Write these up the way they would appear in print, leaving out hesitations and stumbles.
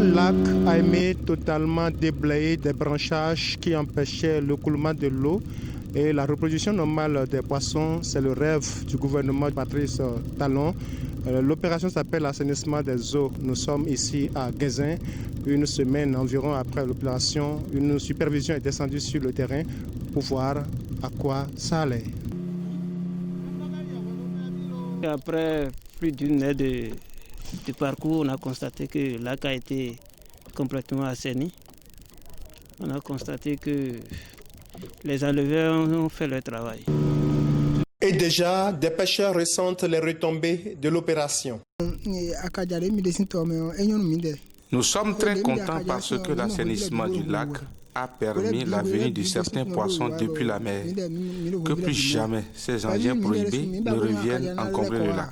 lac Aimé totalement déblayé, des branchages qui empêchaient le coulement de l'eau et la reproduction normale des poissons. C'est le rêve du gouvernement de Patrice Talon. L'opération s'appelle l'assainissement des eaux. Nous sommes ici à Guézin, une semaine environ après l'opération. Une supervision est descendue sur le terrain pour voir à quoi ça allait. Après plus d'une heure de parcours, on a constaté que le lac a été complètement assaini. On a constaté que les enleveurs ont fait leur travail. Et déjà, des pêcheurs ressentent les retombées de l'opération. Nous sommes très contents parce que l'assainissement du lac a permis la venue de certains poissons depuis la mer. Que plus jamais ces engins prohibés ne reviennent encombrer le lac.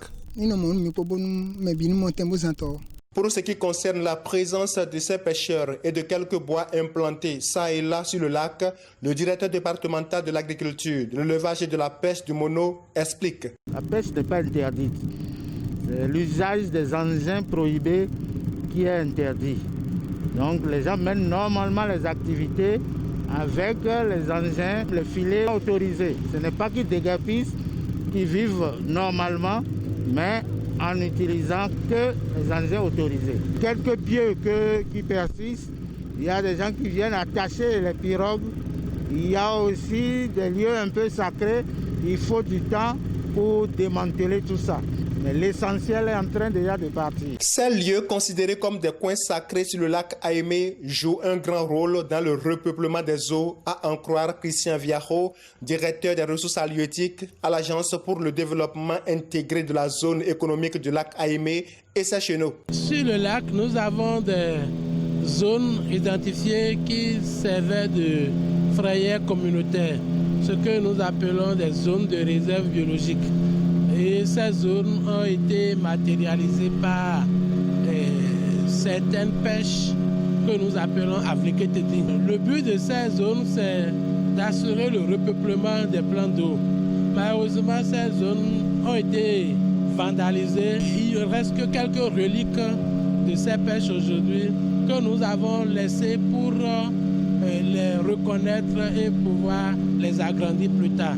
Pour ce qui concerne la présence de ces pêcheurs et de quelques bois implantés ça et là sur le lac, le directeur départemental de l'agriculture, de l'élevage et de la pêche du Mono explique. La pêche n'est pas interdite. C'est l'usage des engins prohibés qui est interdit. Donc les gens mènent normalement les activités avec les engins, les filets autorisés. Ce n'est pas qu'ils déguerpissent, qui vivent normalement, mais en utilisant que les engins autorisés. Quelques pieux qui persistent, il y a des gens qui viennent attacher les pirogues. Il y a aussi des lieux un peu sacrés. Il faut du temps pour démanteler tout ça. Mais l'essentiel est en train déjà de partir. Ces lieux considérés comme des coins sacrés sur le lac Aimé jouent un grand rôle dans le repeuplement des eaux, à en croire Christian Viajo, directeur des ressources halieutiques à l'Agence pour le développement intégré de la zone économique du lac Aimé et ses chenaux. Sur le lac, nous avons des zones identifiées qui servaient de frayères communautaires, ce que nous appelons des zones de réserve biologique. Et ces zones ont été matérialisées par certaines pêches que nous appelons avliketeti. Le but de ces zones, c'est d'assurer le repeuplement des plans d'eau. Malheureusement, ces zones ont été vandalisées. Il ne reste que quelques reliques de ces pêches aujourd'hui que nous avons laissées pour les reconnaître et pouvoir les agrandir plus tard.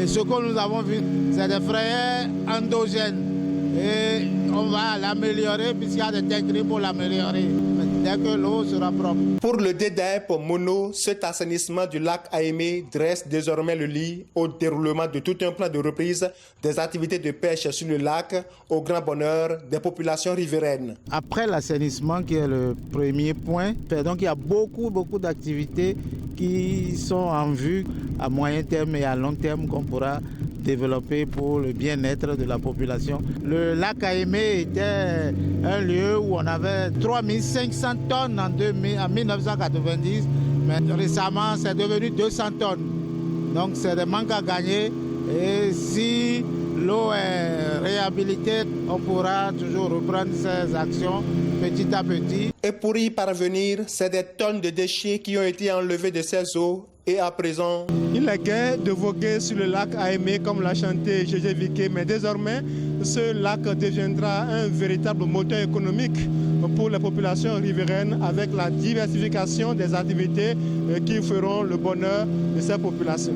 Et ce que nous avons vu, c'est des frayères endogènes. Et on va l'améliorer puisqu'il y a des techniques pour l'améliorer dès que l'eau sera propre. Pour le DDEP Mono, cet assainissement du lac Aimé dresse désormais le lit au déroulement de tout un plan de reprise des activités de pêche sur le lac au grand bonheur des populations riveraines. Après l'assainissement qui est le premier point, donc il y a beaucoup d'activités qui sont en vue à moyen terme et à long terme qu'on pourra développer pour le bien-être de la population. Le lac Aimé était un lieu où on avait 3500 tonnes en 1990, mais récemment c'est devenu 200 tonnes. Donc c'est des manques à gagner et si l'eau est réhabilitée, on pourra toujours reprendre ces actions petit à petit. Et pour y parvenir, c'est des tonnes de déchets qui ont été enlevés de ces eaux. Et à présent, il est gai de voguer sur le lac Aimé comme l'a chanté Gégé Viqué, mais désormais, ce lac deviendra un véritable moteur économique pour les populations riveraines avec la diversification des activités qui feront le bonheur de ces populations.